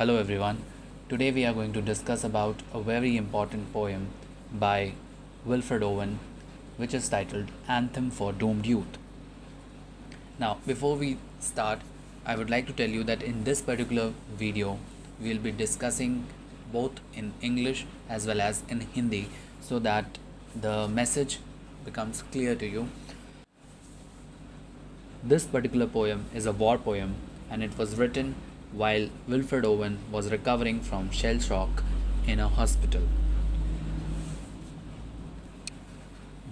Hello everyone. Today we are going to discuss about a very important poem by Wilfred Owen which is titled Anthem for Doomed Youth. Now, before we start, I would like to tell you that in this particular video we will be discussing both in English as well as in Hindi so that the message becomes clear to you. This particular poem is a war poem and it was written while Wilfred Owen was recovering from shell shock in a hospital.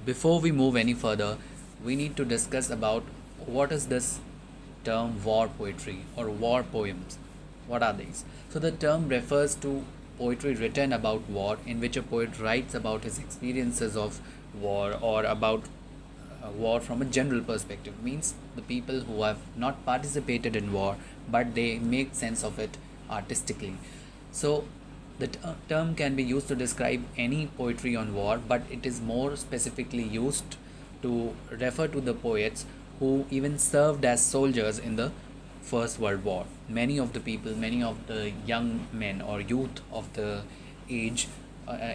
Before we move any further, we need to discuss about what is this term war poetry or war poems. What are these? So the term refers to poetry written about war in which a poet writes about his experiences of war or about war from a general perspective, means the people who have not participated in war but they make sense of it artistically. So the term can be used to describe any poetry on war, but it is more specifically used to refer to the poets who even served as soldiers in the First World War. Many of the people, many of the young men or youth of the age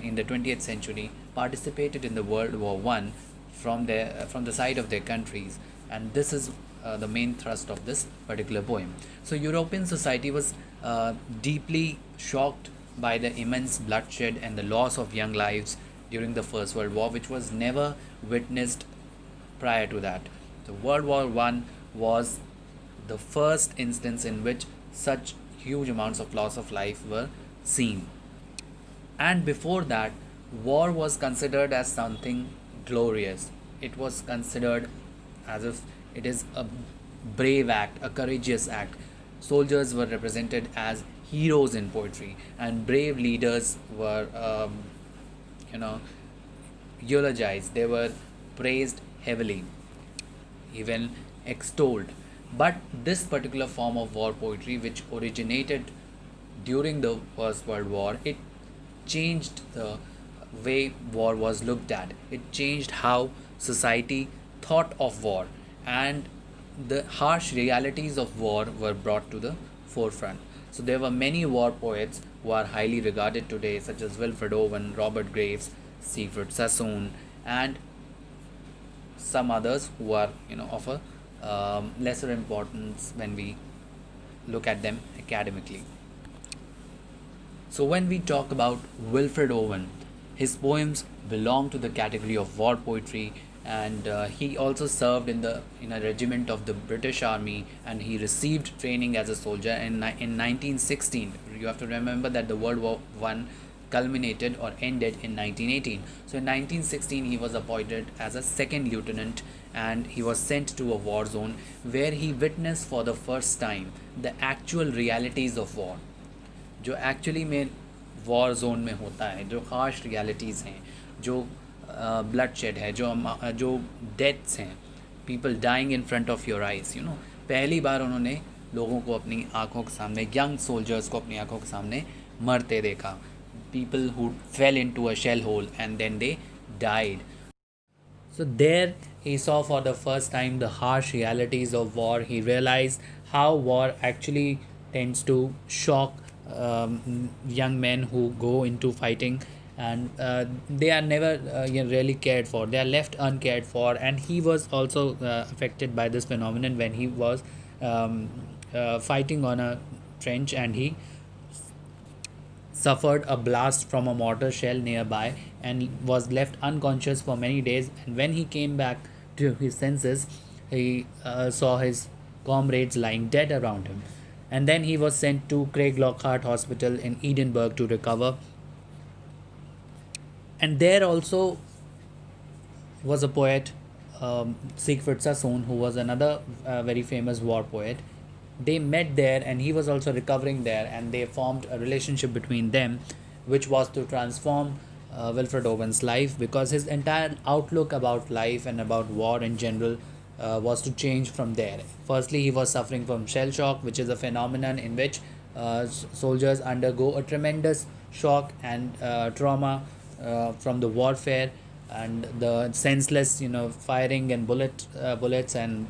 in the 20th century participated in the World War One from the side of their countries, and this is the main thrust of this particular poem. So European society was deeply shocked by the immense bloodshed and the loss of young lives during the First World War, which was never witnessed prior to that. The World War One was the first instance in which such huge amounts of loss of life were seen. And before that, war was considered as something glorious. It was considered as if it is a brave act, a courageous act. Soldiers were represented as heroes in poetry, and brave leaders were, eulogized. They were praised heavily, even extolled. But this particular form of war poetry, which originated during the First World War, it changed the way war was looked at. It changed how society thought of war, and the harsh realities of war were brought to the forefront. So there were many war poets who are highly regarded today, such as Wilfred Owen, Robert Graves, Siegfried Sassoon, and some others who are of a lesser importance when we look at them academically. So when we talk about Wilfred Owen, his poems belong to the category of war poetry, and he also served in a regiment of the British Army, and he received training as a soldier in 1916. You have to remember that the World War One culminated or ended in 1918. So in 1916 he was appointed as a second lieutenant, and he was sent to a war zone where he witnessed for the first time the actual realities of war. जो actually में war zone में होता है, जो harsh realities हैं, जो blood shed है, जो डेथ्स हैं, people dying in front of your eyes, पहली बार उन्होंने लोगों को अपनी आंखों के सामने, यंग सोल्जर्स को अपनी आंखों के सामने मरते देखा. People who fell into a shell hole and then they died. So there he saw for the first time the harsh realities of war. He realized how war actually tends to shock young men who go into fighting, and they are never really cared for. They are left uncared for, and he was also affected by this phenomenon when he was fighting on a trench, and he suffered a blast from a mortar shell nearby and was left unconscious for many days. And when he came back to his senses, he saw his comrades lying dead around him. And then he was sent to Craig Lockhart Hospital in Edinburgh to recover. And there also was a poet, Siegfried Sassoon, who was another very famous war poet. They met there, and he was also recovering there, and they formed a relationship between them, which was to transform Wilfred Owen's life, because his entire outlook about life and about war in general was to change from there. Firstly, he was suffering from shell shock, which is a phenomenon in which soldiers undergo a tremendous shock and trauma from the warfare and the senseless, firing and bullets and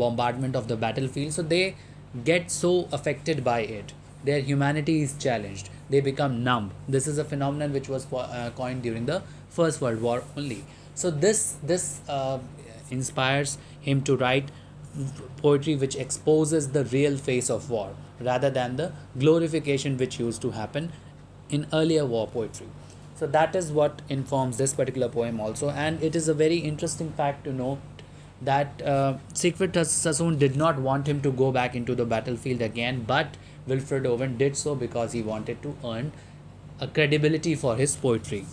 bombardment of the battlefield. So they get so affected by it, their humanity is challenged. They become numb. This is a phenomenon which was coined during the First World War only. So this inspires him to write poetry which exposes the real face of war rather than the glorification which used to happen in earlier war poetry. So that is what informs this particular poem also, and it is a very interesting fact to note that Siegfried Sassoon did not want him to go back into the battlefield again, but Wilfred Owen did so because he wanted to earn a credibility for his poetry.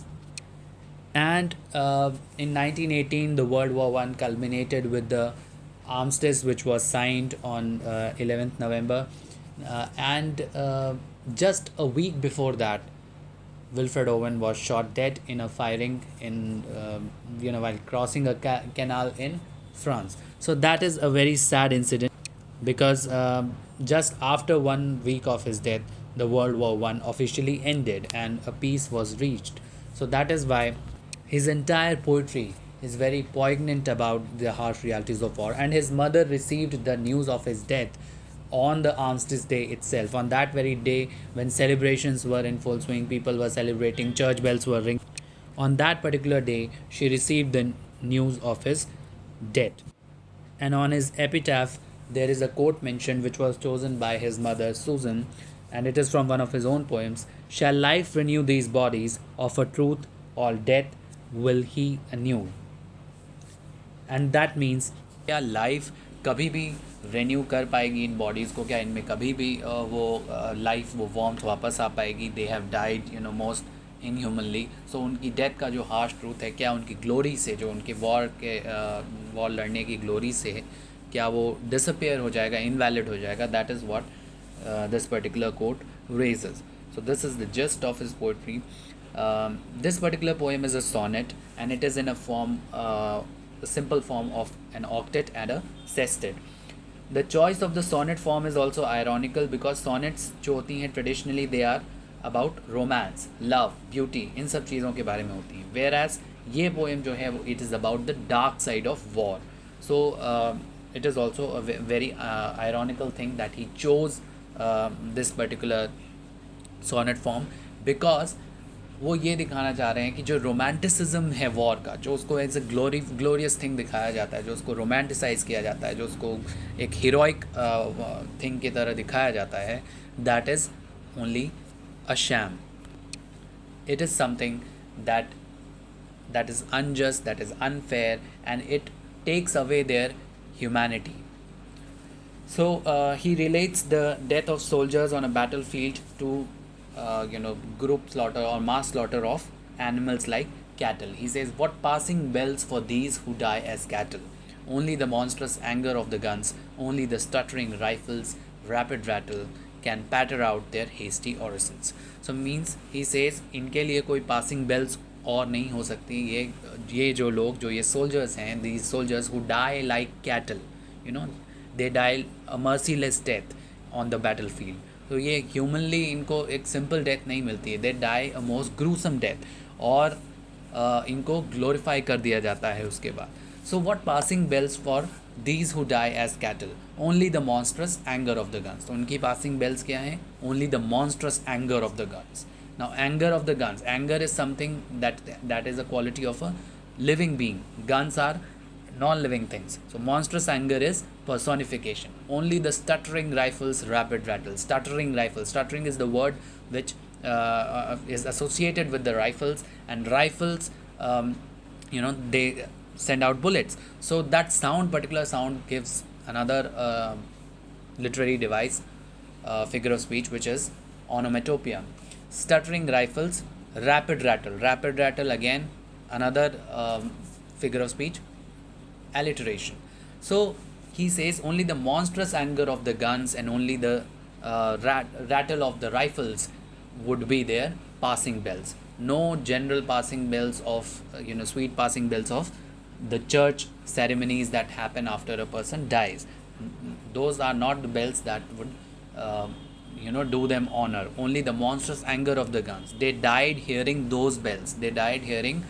And in 1918, the World War One culminated with the armistice, which was signed on 11th November, and just a week before that, Wilfred Owen was shot dead in a firing in while crossing a canal in France. So that is a very sad incident because just after 1 week of his death, the World War One officially ended and a peace was reached. So that is why his entire poetry is very poignant about the harsh realities of war. And his mother received the news of his death on the Armistice Day itself. On that very day, when celebrations were in full swing, people were celebrating, church bells were ringing. On that particular day, she received the news of his death. And on his epitaph, there is a quote mentioned which was chosen by his mother, Susan, and it is from one of his own poems. Shall life renew these bodies of a truth, or death will he anew? And that means क्या life कभी भी renew कर पाएगी इन bodies को? क्या इनमें कभी भी वो लाइफ वो वार्मथ वापस आ पाएगी? They have died most inhumanly. So उनकी डेथ का जो हार्श ट्रूथ है, क्या उनकी ग्लोरी से, जो उनके वॉर लड़ने की ग्लोरी से, क्या वो डिसअपेयर हो जाएगा, इनवैलिड हो जाएगा? That is what this particular quote raises. So this is the gist of his poetry. This particular poem is a sonnet, and it is in a form, a simple form of an octet and a sestet. The choice of the sonnet form is also ironical because sonnets जो होती हैं traditionally they are about romance, love, beauty, इन सब चीज़ों के बारे में होती हैं. Whereas ये poem जो है it is about the dark side of war. So it is also a very ironical thing that he chose this particular sonnet form because वो ये दिखाना चाह रहे हैं कि जो रोमांटिसिज्म है वॉर का, जो उसको एज ए ग्लोरियस थिंग दिखाया जाता है, जो उसको रोमांटिसाइज किया जाता है, जो उसको एक हीरोइक थिंग की तरह दिखाया जाता है, that is only a sham. It is something that is unjust, that is unfair, and it takes away their humanity. So he relates the death of soldiers on a battlefield to group slaughter or mass slaughter of animals like cattle. He says, what passing bells for these who die as cattle? Only the monstrous anger of the guns, only the stuttering rifles' rapid rattle can patter out their hasty orisons. So means he says इनके लिए कोई passing bells और नहीं हो सकती. ये जो लोग, जो ये soldiers हैं, these soldiers who die like cattle, they die a merciless death on the battlefield. तो ये ह्यूमनली इनको एक सिंपल डेथ नहीं मिलती है. They die a most gruesome death, और इनको ग्लोरीफाई कर दिया जाता है उसके बाद. So what passing bells for these who die as cattle? Only the monstrous anger of the guns. तो उनकी पासिंग बेल्स क्या हैं? Only the monstrous anger of the guns. Now anger of the guns, anger is something that is a quality of a living being. Guns are non-living things. So monstrous anger is personification. Only the stuttering rifles' rapid rattle. Stuttering rifles. Stuttering is the word which is associated with the rifles, and rifles, they send out bullets. So that particular sound gives another literary device, figure of speech, which is onomatopoeia. Stuttering rifles, rapid rattle. Rapid rattle, again another figure of speech, alliteration. So he says only the monstrous anger of the guns and only the rattle of the rifles would be their passing bells. No general passing bells of sweet passing bells of the church ceremonies that happen after a person dies. Those are not the bells that would do them honor. Only the monstrous anger of the guns. They died hearing those bells. They died hearing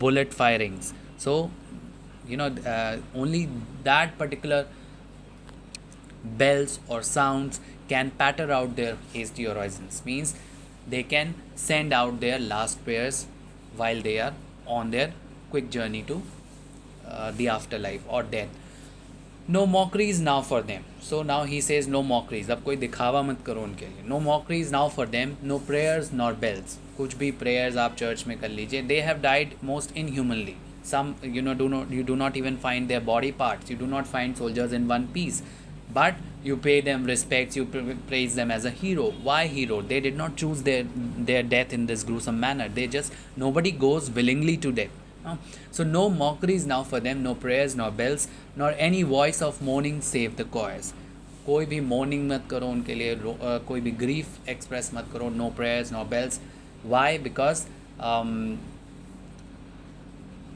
bullet firings. So only that particular bells or sounds can patter out their hasty orisons, means they can send out their last prayers while they are on their quick journey to the afterlife or death. No mockeries now for them. So now he says no mockeries. अब कोई दिखावा मत करो उनके लिए. No mockeries now for them. No prayers nor bells. कुछ भी prayers आप church में कर लीजिए. They have died most inhumanly. Some you do not even find their body parts. You do not find soldiers in one piece. But you pay them respects. You praise them as a hero. Why hero? They did not choose their death in this gruesome manner. Nobody goes willingly to death. So no mockeries now for them, no prayers nor bells, nor any voice of mourning save the choirs. कोई भी mourning मत करो उनके लिए, कोई भी grief express मत करो, no prayers nor bells. Why? Because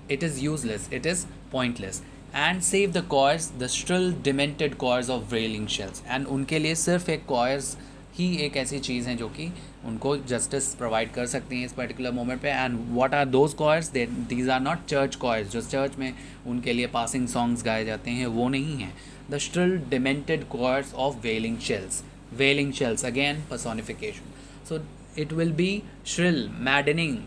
it is useless, it is pointless. And save the choirs, the shrill demented choirs of wailing shells. And उनके लिए सिर्फ एक choirs ही एक ऐसी चीज़ है जो कि उनको जस्टिस प्रोवाइड कर सकती हैं इस पर्टिकुलर मोमेंट पे. And what are those choirs? These are not church choirs. जो चर्च में उनके लिए पासिंग सॉन्ग्स गाए जाते हैं वो नहीं हैं. The shrill demented choirs of wailing shells. Wailing shells again personification. So it will be shrill maddening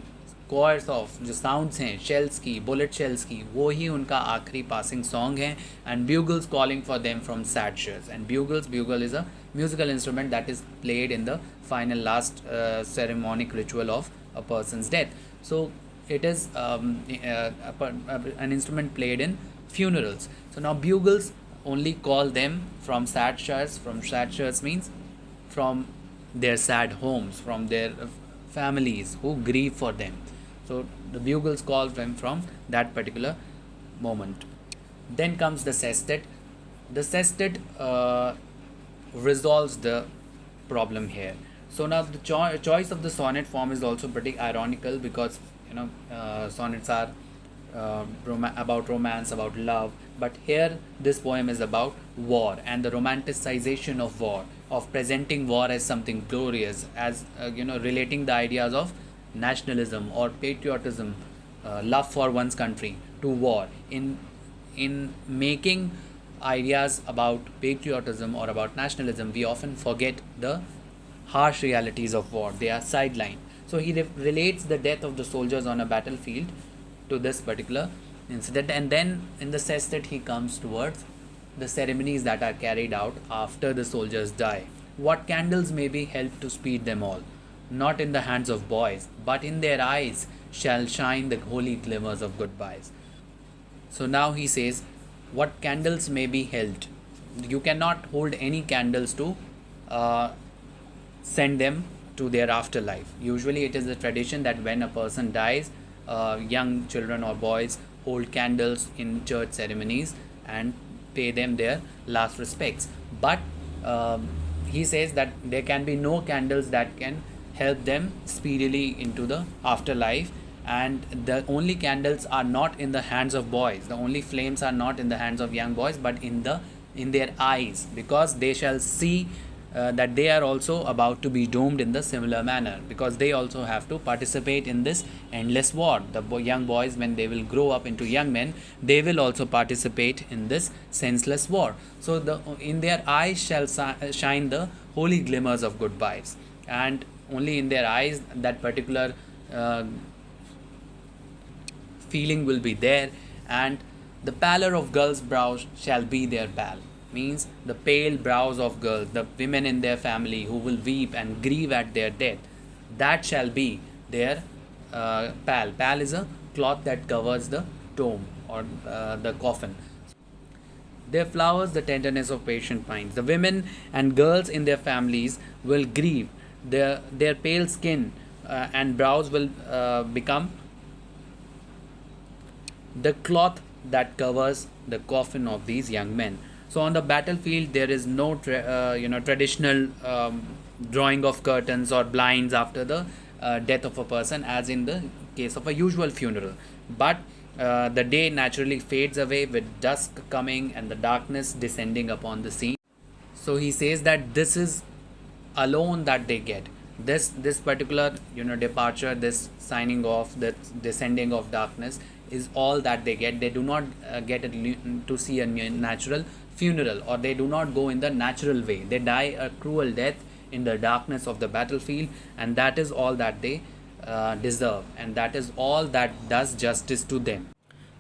choirs of जो साउंड्स हैं शेल्स की, बुलेट शेल्स की, वो ही उनका आखिरी पासिंग सॉन्ग है. And bugles calling for them from sad shires. And bugle is a musical instrument that is played in the final last ceremonic ritual of a person's death. So it is an instrument played in funerals. So now bugles only call them from sad shires. From sad shires means from their sad homes, from their families who grieve for them. So the bugles call them from that particular moment. Then comes the sestet. The sestet resolves the problem here. So now the choice of the sonnet form is also pretty ironical, because sonnets are about romance, about love, but here this poem is about war and the romanticization of war, of presenting war as something glorious, as relating the ideas of nationalism or patriotism, love for one's country, to war. In making ideas about patriotism or about nationalism, we often forget the harsh realities of war. They are sidelined. So he relates the death of the soldiers on a battlefield to this particular incident, and then in the sestet he comes towards the ceremonies that are carried out after the soldiers die. What candles may be helped to speed them all, not in the hands of boys, but in their eyes shall shine the holy glimmers of goodbyes. So now he says, what candles may be held? You cannot hold any candles to send them to their afterlife. Usually it is a tradition that when a person dies, young children or boys hold candles in church ceremonies and pay them their last respects. But he says that there can be no candles that can help them speedily into the afterlife. And the only candles are not in the hands of boys. The only flames are not in the hands of young boys, but in their eyes, because they shall see that they are also about to be doomed in the similar manner, because they also have to participate in this endless war. The young boys, when they will grow up into young men, they will also participate in this senseless war. So in their eyes shall shine the holy glimmers of goodbyes, and only in their eyes that particular feeling will be there. And the pallor of girls' brows shall be their pall, means the pale brows of girls, the women in their family who will weep and grieve at their death, that shall be their pall. Pall is a cloth that covers the tomb or the coffin. Their flowers, the tenderness of patient pines. The women and girls in their families will grieve. Their pale skin and brows will become the cloth that covers the coffin of these young men. So on the battlefield there is no traditional drawing of curtains or blinds after the death of a person, as in the case of a usual funeral. But the day naturally fades away with dusk coming and the darkness descending upon the scene. So he says that this is alone that they get. This particular departure, this signing off, this descending of darkness is all that they get. They do not get to see a natural funeral, or they do not go in the natural way. They die a cruel death in the darkness of the battlefield, and that is all that they deserve, and that is all that does justice to them.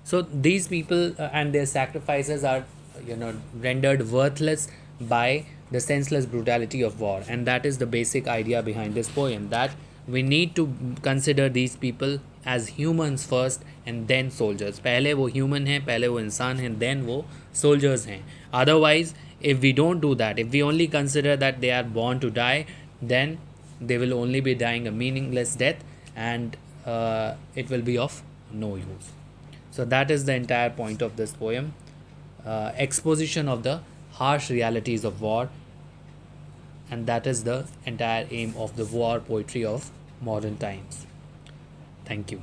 So these people and their sacrifices are, rendered worthless by the senseless brutality of war, and that is the basic idea behind this poem, that we need to consider these people as humans first and then soldiers. पहले वो human हैं, पहले वो इंसान हैं, then वो soldiers हैं. Otherwise, if we don't do that, if we only consider that they are born to die, then they will only be dying a meaningless death, and it will be of no use. So that is the entire point of this poem, exposition of the harsh realities of war, and that is the entire aim of the war poetry of modern times. Thank you.